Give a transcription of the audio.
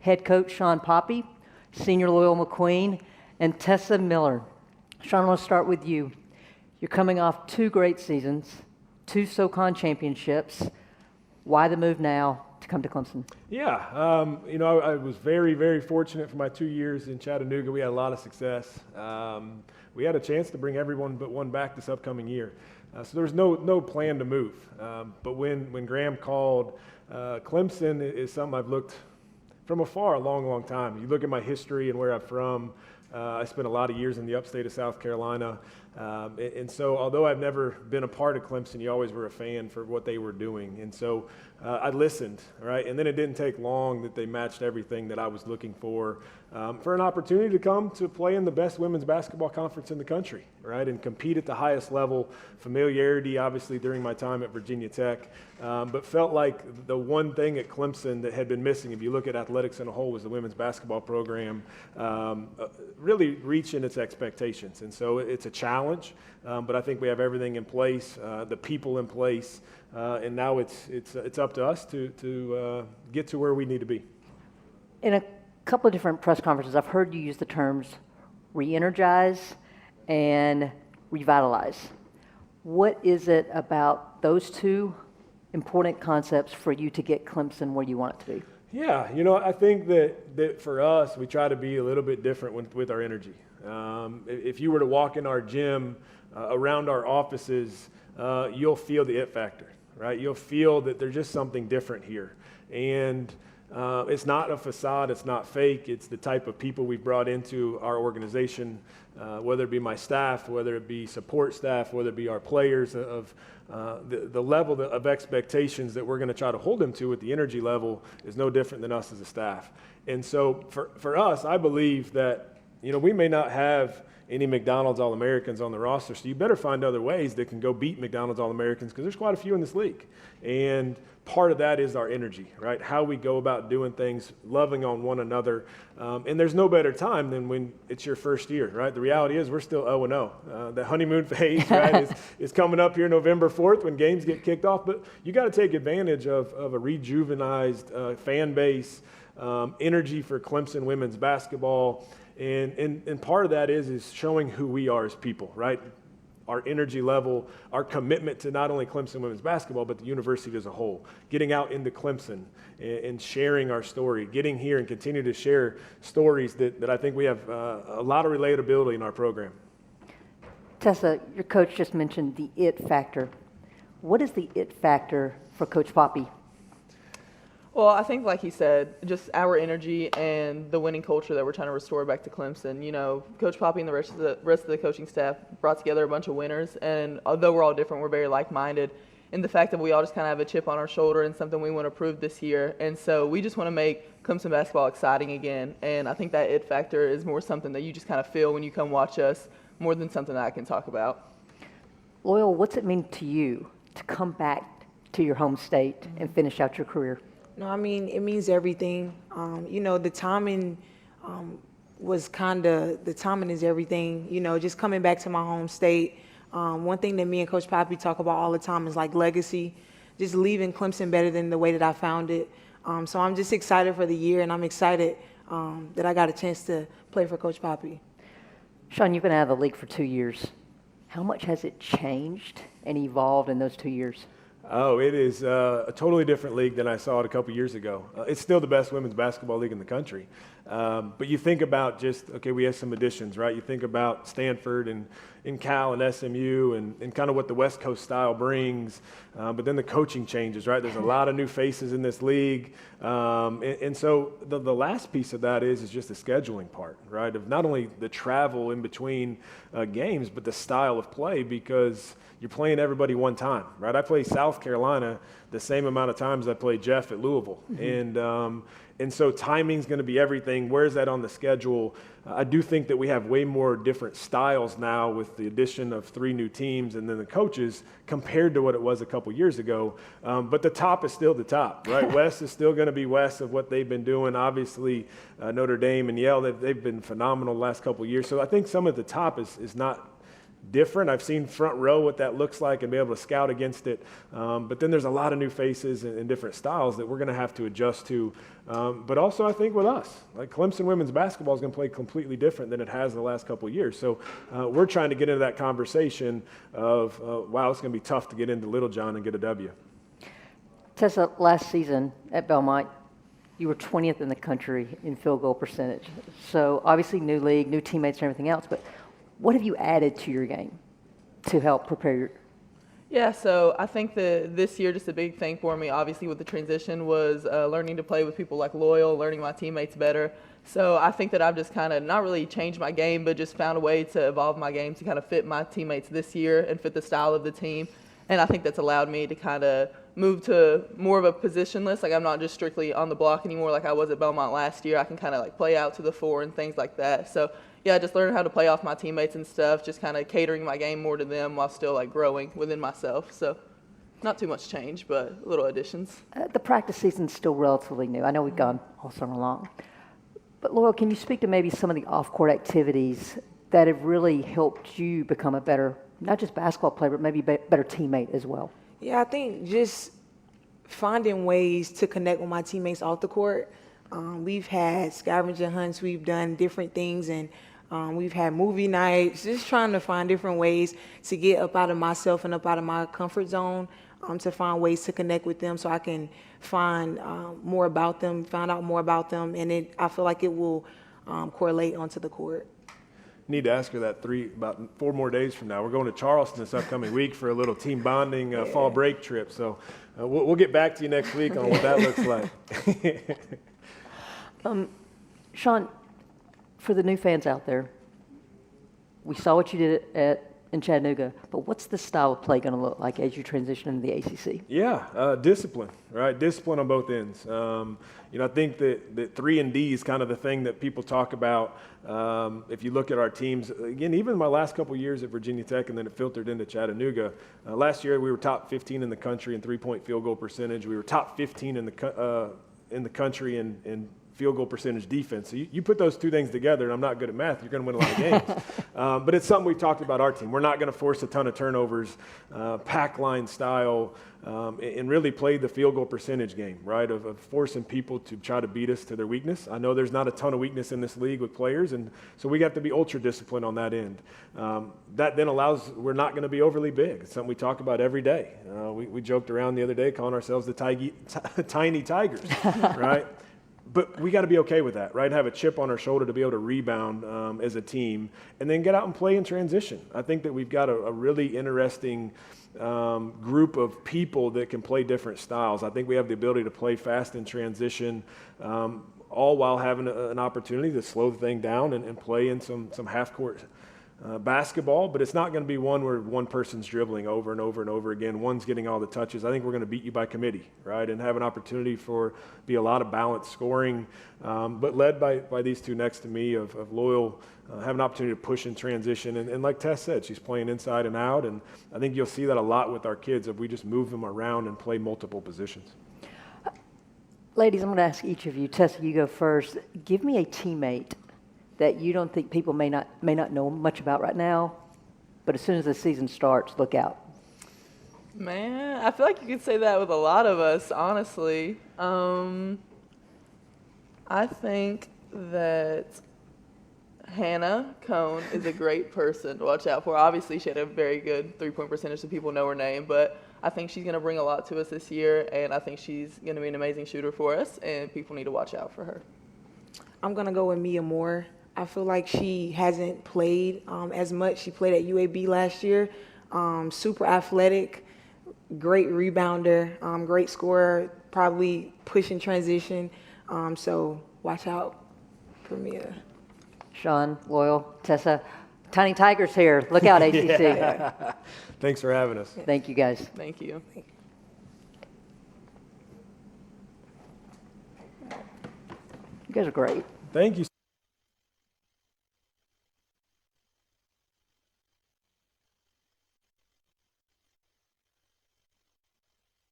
head coach Sean Poppy, senior Loyal McQueen, and Tessa Miller. Sean, I want to start with you. You're coming off 2 great seasons, 2 SoCon championships. Why the move now to come to Clemson? Yeah, I was very, very fortunate for my 2 years in Chattanooga. We had a lot of success. We had a chance to bring everyone but one back this upcoming year. So there was no plan to move. But when Graham called, Clemson is something I've looked from afar a long, long time. You look at my history and where I'm from. I spent a lot of years in the upstate of South Carolina. And so although I've never been a part of Clemson, you always were a fan for what they were doing. And so I listened, right? And then it didn't take long that they matched everything that I was looking for an opportunity to come to play in the best women's basketball conference in the country, right? And compete at the highest level. Familiarity, obviously, during my time at Virginia Tech, but felt like the one thing at Clemson that had been missing, if you look at athletics in a whole, was the women's basketball program really reaching its expectations. And so it's a challenge, but I think we have everything in place, the people in place, and now it's up to us to get to where we need to be. In a couple of different press conferences, I've heard you use the terms re-energize and revitalize. What is it about those 2 important concepts for you to get Clemson where you want it to be? Yeah, I think that for us, we try to be a little bit different with our energy. If you were to walk in our gym, around our offices, you'll feel the it factor, right? You'll feel that there's just something different here. And it's not a facade, it's not fake, it's the type of people we've brought into our organization, whether it be my staff, whether it be support staff, whether it be our players, of the level of expectations that we're going to try to hold them to at the energy level is no different than us as a staff. And so for us, I believe that, we may not have any McDonald's All-Americans on the roster, so you better find other ways that can go beat McDonald's All-Americans, because there's quite a few in this league. And part of that is our energy, right? How we go about doing things, loving on one another. And there's no better time than when it's your first year, right? The reality is we're still 0-0. The honeymoon phase, right, is coming up here November 4th when games get kicked off. But you got to take advantage of a rejuvenized fan base, energy for Clemson women's basketball. And part of that is showing who we are as people, right? Our energy level, our commitment to not only Clemson women's basketball, but the university as a whole. Getting out into Clemson and sharing our story, getting here and continue to share stories that I think we have a lot of relatability in our program. Tessa, your coach just mentioned the it factor. What is the it factor for Coach Poppy? Well, I think, like he said, just our energy and the winning culture that we're trying to restore back to Clemson. Coach Poppy and the rest of the coaching staff brought together a bunch of winners, and although we're all different, we're very like-minded. And the fact that we all just kind of have a chip on our shoulder and something we want to prove this year. And so we just want to make Clemson basketball exciting again. And I think that it factor is more something that you just kind of feel when you come watch us, more than something that I can talk about. Loyal, what's it mean to you to come back to your home state and finish out your career? No, I mean, it means everything. The timing the timing is everything. Just coming back to my home state. One thing that me and Coach Poppy talk about all the time is like legacy, just leaving Clemson better than the way that I found it. So I'm just excited for the year, and I'm excited that I got a chance to play for Coach Poppy. Sean, you've been out of the league for 2 years. How much has it changed and evolved in those 2 years? Oh, it is a totally different league than I saw it a couple years ago. It's still the best women's basketball league in the country. But you think about we have some additions, right? You think about Stanford and ncaaw and SMU and kind of what the West Coast style brings. But then the coaching changes, right? There's a lot of new faces in this league. And so the last piece of that is just the scheduling part, right? Of not only the travel in between games, but the style of play, because you're playing everybody one time, right? I play South Carolina the same amount of times I play Jeff at Louisville. Mm-hmm. And so timing's going to be everything. Where's that on the schedule? I do think that we have way more different styles now with the addition of 3 new teams and then the coaches compared to what it was a couple years ago. But the top is still the top, right? West is still going to be West of what they've been doing. Obviously, Notre Dame and Yale, they've been phenomenal the last couple of years. So I think some of the top is not different. I've seen front row what that looks like and be able to scout against it. But then there's a lot of new faces and different styles that we're going to have to adjust to. But also I think with us, like Clemson women's basketball is going to play completely different than it has the last couple of years. So we're trying to get into that conversation of, wow, it's going to be tough to get into Littlejohn and get a W. Tessa, last season at Belmont, you were 20th in the country in field goal percentage. So obviously new league, new teammates and everything else, but what have you added to your game to help prepare your? Yeah, so I think that this year, just a big thing for me, obviously with the transition, was learning to play with people like Loyal, learning my teammates better. So I think that I've just kind of not really changed my game, but just found a way to evolve my game to kind of fit my teammates this year and fit the style of the team. And I think that's allowed me to kind of move to more of a positionless. Like I'm not just strictly on the block anymore like I was at Belmont last year. I can kind of like play out to the 4 and things like that. So yeah, just learning how to play off my teammates and stuff, just kind of catering my game more to them while still like growing within myself. So not too much change, but little additions. The practice season's still relatively new. I know we've gone all summer long. But Laurel, can you speak to maybe some of the off-court activities that have really helped you become a better, not just basketball player, but maybe better teammate as well? Yeah, I think just finding ways to connect with my teammates off the court. We've had scavenger hunts, we've done different things, and we've had movie nights, just trying to find different ways to get up out of myself and up out of my comfort zone, to find ways to connect with them so I can find more about them, find out more about them, and I feel like it will correlate onto the court. Need to ask her that about 4 more days from now. We're going to Charleston this upcoming week for a little team bonding fall break trip. So we'll get back to you next week on what that looks like. Sean, for the new fans out there, we saw what you did in Chattanooga, but what's the style of play going to look like as you transition into the ACC? Yeah, discipline, right? Discipline on both ends. I think that 3-and-D is kind of the thing that people talk about. If you look at our teams, again, even my last couple of years at Virginia Tech, and then it filtered into Chattanooga. Last year, we were top 15 in the country in three-point field goal percentage. We were top 15 in the country in field goal percentage defense. So you put those two things together, and I'm not good at math, you're going to win a lot of games. But it's something we talked about our team. We're not going to force a ton of turnovers, pack line style, and really play the field goal percentage game, right, of forcing people to try to beat us to their weakness. I know there's not a ton of weakness in this league with players, and so we have to be ultra disciplined on that end. That then allows, we're not going to be overly big. It's something we talk about every day. We joked around the other day calling ourselves the tiny Tigers, right? But we got to be okay with that, right? Have a chip on our shoulder to be able to rebound as a team and then get out and play in transition. I think that we've got a really interesting group of people that can play different styles. I think we have the ability to play fast in transition, all while having an opportunity to slow the thing down and play in some half-court basketball, but it's not going to be one where one person's dribbling over and over and over again. One's getting all the touches. I think we're going to beat you by committee, right, and have an opportunity for be a lot of balanced scoring, but led by these two next to me of Loyal, have an opportunity to push in transition. And like Tess said, she's playing inside and out, and I think you'll see that a lot with our kids if we just move them around and play multiple positions. Ladies, I'm going to ask each of you. Tessa, you go first. Give me a teammate that you don't think people may not know much about right now, but as soon as the season starts, look out. Man, I feel like you could say that with a lot of us, honestly. I think that Hannah Cone is a great person to watch out for. Obviously, she had a very good three-point percentage, so people know her name, but I think she's going to bring a lot to us this year, and I think she's going to be an amazing shooter for us, and people need to watch out for her. I'm going to go with Mia Moore. I feel like she hasn't played as much. She played at UAB last year. Super athletic, great rebounder, great scorer, probably pushing transition. So watch out for Mia. Sean, Loyal, Tessa, Tiny Tigers here. Look out, ACC. Yeah. Thanks for having us. Thank you, guys. Thank you. You guys are great. Thank you.